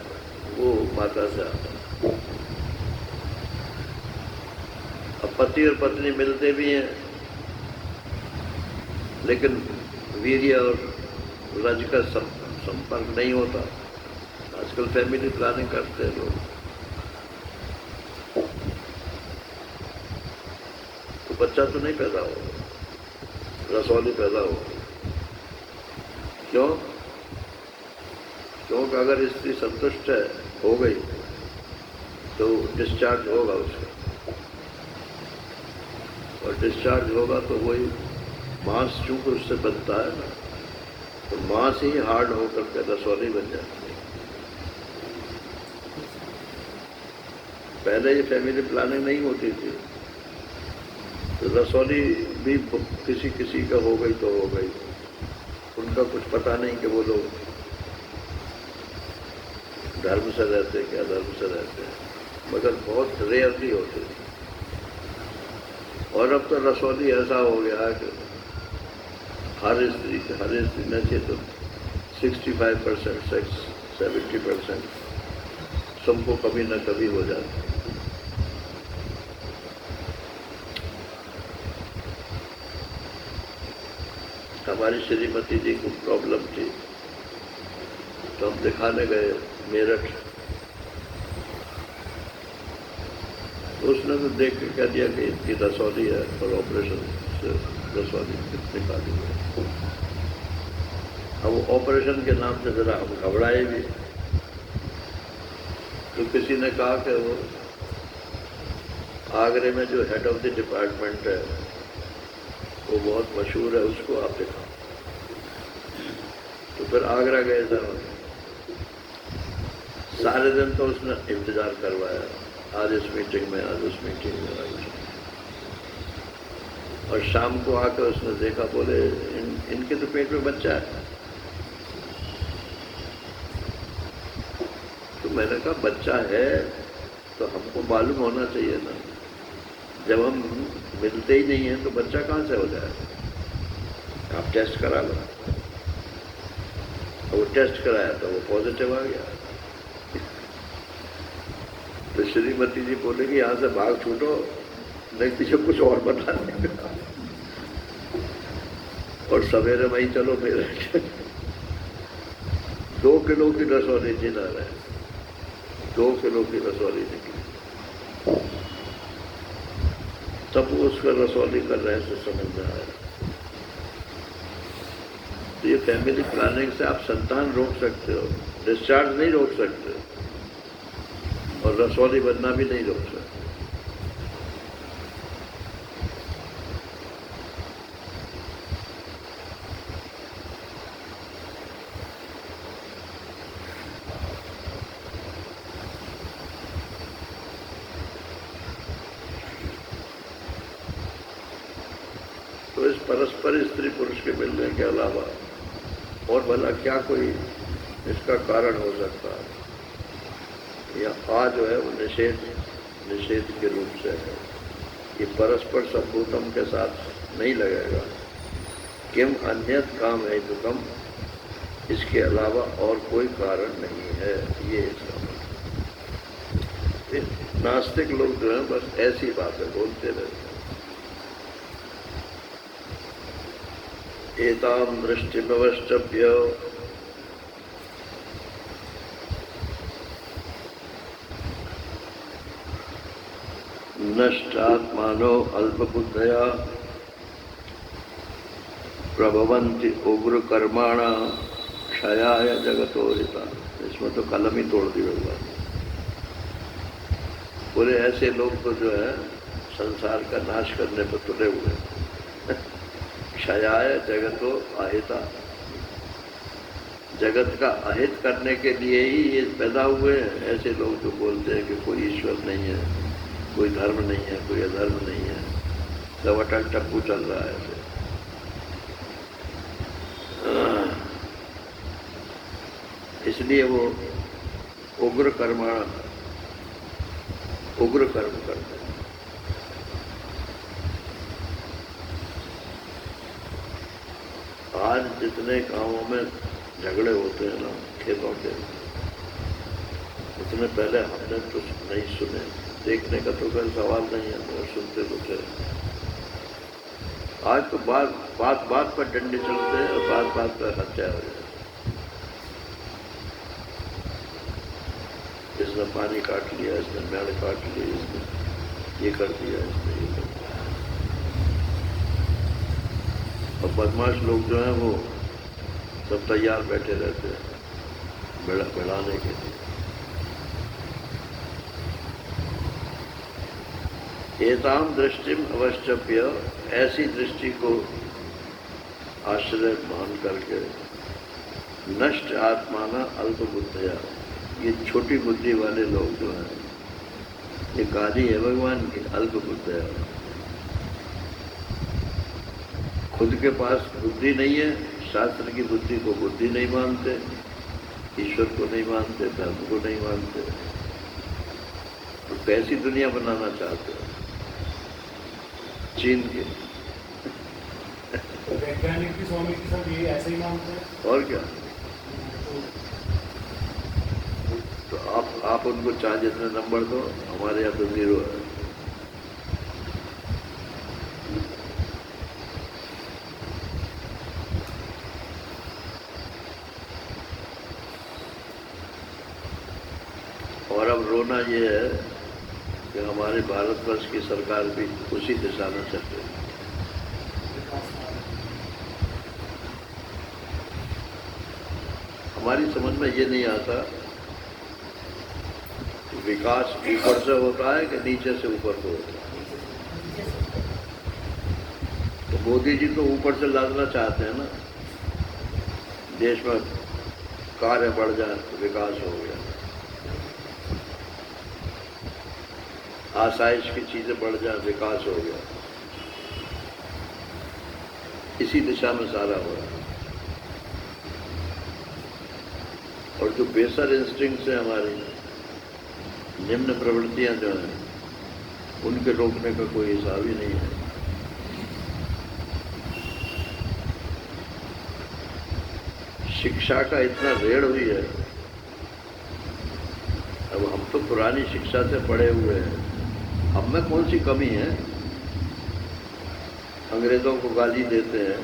वो माता से आता है। अब पति और पत्नी मिलते भी हैं, लेकिन वीर्य और रज का संपर्क नहीं होता। आजकल फैमिली प्लानिंग करते हैं लोग, तो बच्चा तो नहीं पैदा होगा, रसौली पैदा होगा। क्यों? क्योंकि अगर स्त्री संतुष्ट है, हो गई, तो डिस्चार्ज होगा उसका, और डिस्चार्ज होगा तो वही मांस चूंकि उससे बनता है ना, तो मांस ही हार्ड होकर के रसौली बन जाती है। पहले ये फैमिली प्लानिंग नहीं होती थी, तो रसौली भी किसी किसी का हो गई तो हो गई, उनका कुछ पता नहीं कि वो लोग धर्म से रहते हैं क्या धर्म से रहते हैं, मगर बहुत रेयरली होते थे। और अब तो रसौली ऐसा हो गया है कि हर स्त्री में से तो 65% सेक्स, 70% सबको कभी न कभी हो जाता है। हमारी श्रीमती जी को प्रॉब्लम थी, तो हम दिखाने गए मेरठ। तो उसने तो देख के कह दिया कि इनकी रसौली है और ऑपरेशन से रसौली निकाली है। अब वो ऑपरेशन के नाम से जरा हम घबराए भी। तो किसी ने कहा कि वो आगरे में जो हेड ऑफ द डिपार्टमेंट है वो बहुत मशहूर है, उसको आप दिखाओ। तो फिर आगरा गए थे। सारे दिन तो उसने इंतजार करवाया, आज इस मीटिंग में, आज उस मीटिंग में, आज। और शाम को आकर उसने देखा, बोले इनके तो पेट में बच्चा है। तो मैंने कहा बच्चा है तो हमको मालूम होना चाहिए ना, जब हम मिलते ही नहीं है तो बच्चा कहाँ से हो जाए? आप टेस्ट करा लो। वो टेस्ट कराया तो वो पॉजिटिव आ गया। तो श्रीमती जी बोले कि यहाँ से भाग छूटो, नहीं पीछे कुछ और बता देगा। और सवेरे वहीं चलो मेरे 2 किलो की रसौली थी ना, 2 किलो की रसौली निकली। तब वो उसका रसौली कर रहे से समझ में आया। तो ये फैमिली प्लानिंग से आप संतान रोक सकते हो, डिस्चार्ज नहीं रोक सकते, और रसौली बनना भी नहीं रोक सकते। तो इस परस्पर स्त्री पुरुष के मिलने के अलावा और भला क्या कोई इसका कारण हो सकता है? या आ जो है वो निषेध के रूप से है। ये परस्पर संभूतम के साथ नहीं लगेगा। किम अन्यत काम है तो कम, इसके अलावा और कोई कारण नहीं है, ये इसका मतलब। नास्तिक लोग जो हैं बस ऐसी बातें बोलते रहते हैं। एताम दृष्टिमवष्टभ्य नष्टात्मानो अल्पबुद्धया प्रभवन्ति उग्र कर्माणा क्षयाय जगतो हिता। इसमें तो कलम ही तोड़ दी भगवान। पूरे ऐसे लोग तो जो है संसार का नाश करने पर तुले हुए हैं। क्षयाय जगतो अहिता, जगत का अहित करने के लिए ही ये पैदा हुए हैं। ऐसे लोग जो बोलते हैं कि कोई ईश्वर नहीं है, कोई धर्म नहीं है, कोई अधर्म नहीं है, सब अटल टप्पू चल रहा है ऐसे। इसलिए वो उग्र कर्म करते हैं। आज जितने गांवों में झगड़े होते हैं ना खेतों के, उतने पहले हमने तो नहीं सुने। देखने का तो कोई सवाल नहीं है, तो सुनते तो थे। आज तो बात पर डंडे चलते हैं और बात पर हत्या हो जाए। इसने पानी काट लिया, इसने मेड़ काट ली, इसने ये कर दिया, इसने ये कर दिया। और बदमाश लोग जो हैं वो सब तैयार बैठे रहते हैं बढ़ाने के लिए। एताम दृष्टिम अवश्यप्य, ऐसी दृष्टि को आश्रय मान करके नष्ट आत्माना अल्प बुद्धया, ये छोटी बुद्धि वाले लोग जो हैं, ये गाली है भगवान की, अल्प बुद्धया। खुद के पास बुद्धि नहीं है, शास्त्र की बुद्धि को बुद्धि नहीं मानते, ईश्वर को नहीं मानते, धर्म को नहीं मानते। तो कैसी दुनिया बनाना चाहते हो? चीन के
वैज्ञानिक भी स्वामी की सब ये ऐसे ही मानते हैं।
और क्या? तो आप उनको चाहे जितने नंबर दो, हमारे यहाँ तो 0 है। रोना ये है कि हमारे भारतवर्ष की सरकार भी उसी दिशा में चल रही है। हमारी समझ में ये नहीं आता कि विकास ऊपर से होता है कि नीचे से ऊपर को होता है। तो मोदी जी तो ऊपर से लादना चाहते हैं ना, देश में कार्य बढ़ जाए तो विकास हो गया, आसाइश की चीजें बढ़ जाए विकास हो गया, इसी दिशा में सारा हो रहा है। और जो बेसर इंस्टिंक्ट्स हैं हमारी, निम्न प्रवृत्तियां जो हैं, उनके रोकने का कोई हिसाब ही नहीं है। शिक्षा का इतना रेड़ हुई है। अब हम तो पुरानी शिक्षा से पढ़े हुए हैं, हम में कौन सी कमी है? अंग्रेजों को गाली देते हैं,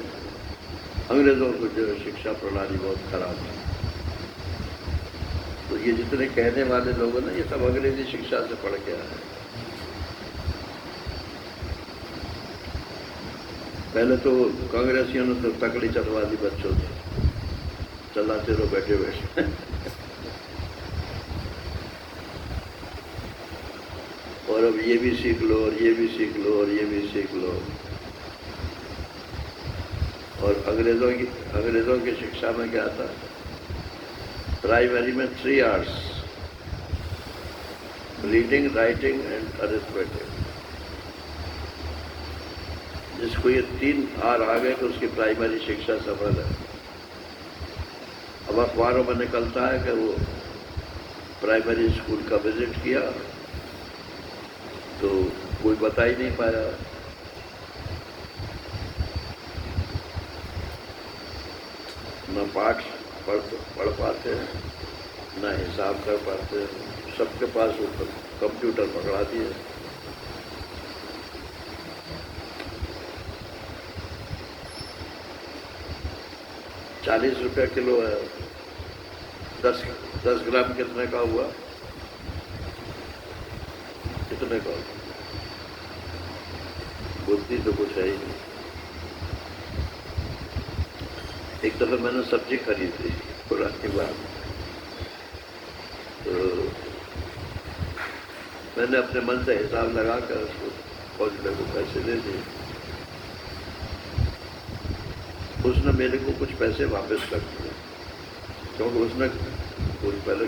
अंग्रेजों को जो शिक्षा प्रणाली बहुत खराब है। तो ये जितने कहने वाले लोग हैं ना, ये सब अंग्रेजी शिक्षा से पढ़ के आए हैं। पहले तो कांग्रेसियों ने तो तकड़ी चलवा दी बच्चों से, चलाते रहो बैठे बैठे। और अब ये भी सीख लो और ये भी सीख लो और ये भी सीख लो। और अंग्रेजों की शिक्षा में क्या था? प्राइमरी में 3 hours, reading, writing and arithmetic. जिसको ये 3 आवर आ गए तो उसकी प्राइमरी शिक्षा सफल है। अब अखबारों में निकलता है कि वो प्राइमरी स्कूल का विजिट किया तो कोई बता ही नहीं पाया। न पाठ पढ़ पाते हैं, न हिसाब कर पाते हैं। सबके पास वो कंप्यूटर पकड़ा दिए। ₹40 किलो है। 10 ग्राम कितने का हुआ? कितने का? बुद्धि तो कुछ है ही नहीं। एक दफे मैंने सब्जी खरीदी, पुरानी बात, तो मैंने अपने मन से हिसाब लगाकर उसको पहुंचने को पैसे दे दिए। उसने मेरे को कुछ पैसे वापस कर दिए, क्योंकि उसने कुछ पहले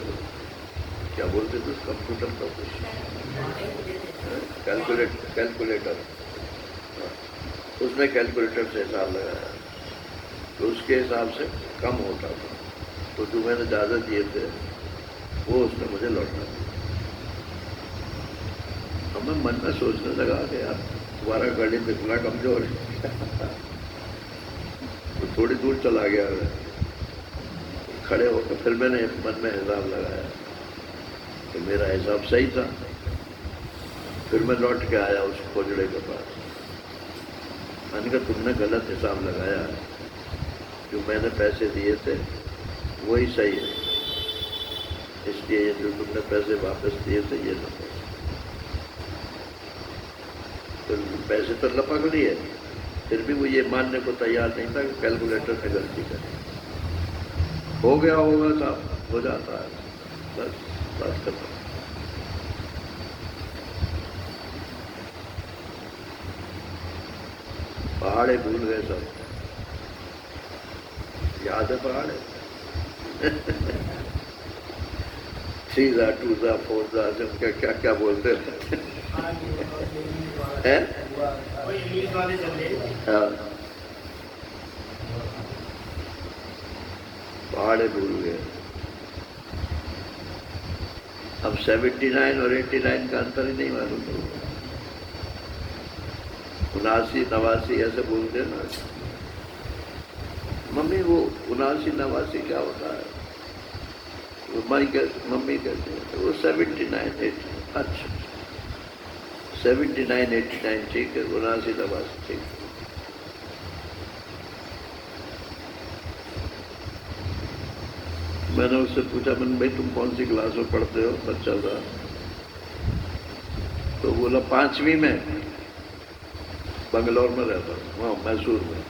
क्या बोलते थे उस कंप्यूटर का कुछ कैलकुलेटर, उसने कैलकुलेटर से हिसाब लगाया तो उसके हिसाब से कम होता था। तो जो मैंने ज़्यादा दिए थे वो उसने मुझे लौटा दिया। अब मैं मन में सोचने लगा कि यार तुम्हारा गणित इतना कमजोर है। तो थोड़ी दूर चला गया मैं, खड़े होकर फिर मैंने मन में हिसाब लगाया तो मेरा हिसाब सही था। फिर मैं लौट के आया उस खोजड़े के पास। मैंने कहा तुमने गलत हिसाब लगाया, जो मैंने पैसे दिए थे वही सही है, इसलिए ये जो तुमने पैसे वापस दिए थे ये लो। तो पैसे तो लपक लिए, फिर भी वो ये मानने को तैयार नहीं था कि कैलकुलेटर ने गलती करी। हो गया होगा साहब, हो जाता है, बस बात खत्म। पहाड़े भूल गए सब, याद है पहाड़े? 3 जा 2 जा 4 जा क्या क्या क्या बोलते हैं? हाँ, पहाड़े भूल गए। अब 79 और 89 का अंतर ही नहीं मालूम होगा। 79, 89 ऐसे बोलते हैं ना। मम्मी वो 79, 89 क्या होता है? मम्मी कहते हैं तो वो 79, 80। अच्छा 79, 89 ठीक है, 79, 89 ठीक है। मैंने उससे पूछा, मैंने भाई तुम कौन सी क्लास में पढ़ते हो? बच्चा था। तो बोला 5वीं में, बंगलौर में रहता हूँ, वहाँ मैसूर में।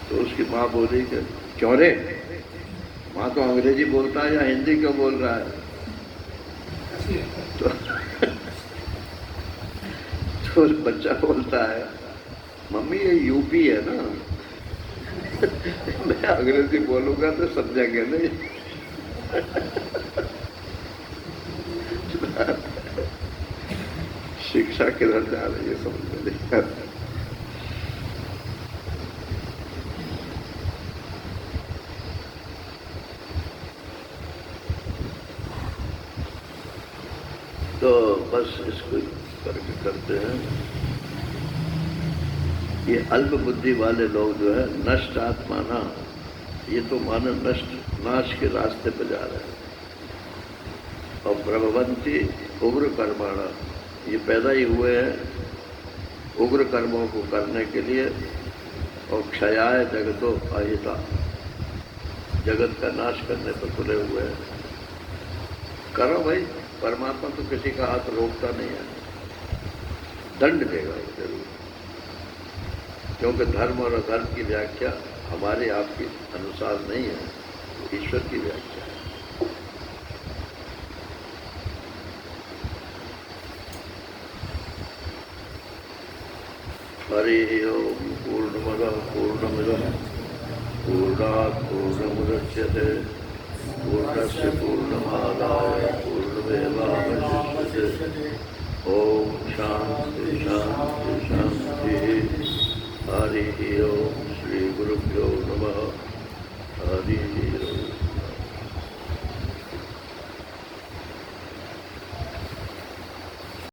तो उसकी माँ बोली कि क्यों रे, माँ तो अंग्रेजी बोलता है या हिंदी क्यों बोल रहा है? तो बच्चा बोलता है, मम्मी ये यूपी है ना, मैं अंग्रेजी बोलूंगा तो समझेंगे नहीं। शिक्षा किधर जा रही है समझ में नहीं आता। तो बस इसको करके करते हैं। ये अल्प बुद्धि वाले लोग जो है नष्ट आत्माना, ये तो मानो नष्ट नाश के रास्ते पर जा रहे हैं। और प्रभवंती उग्र कर्माणा, ये पैदा ही हुए हैं उग्र कर्मों को करने के लिए। और क्षयाय जगतो अहिता, जगत का नाश करने पर तुले हुए हैं। करो भाई, परमात्मा तो किसी का हाथ रोकता नहीं है, दंड देगा वो जरूर। क्योंकि धर्म और अधर्म की व्याख्या हमारे आपके अनुसार नहीं है, ईश्वर की व्याख्या है। हरि ओम पूर्णमदः पूर्णमिदं पूर्णात् पूर्णमुदच्यते पूर्णस्य पूर्णमादाय पूर्णमेवावशिष्यते। ओम शांति शांति शांति। हरि ओम श्री गुरुभ्यो नमः। हरि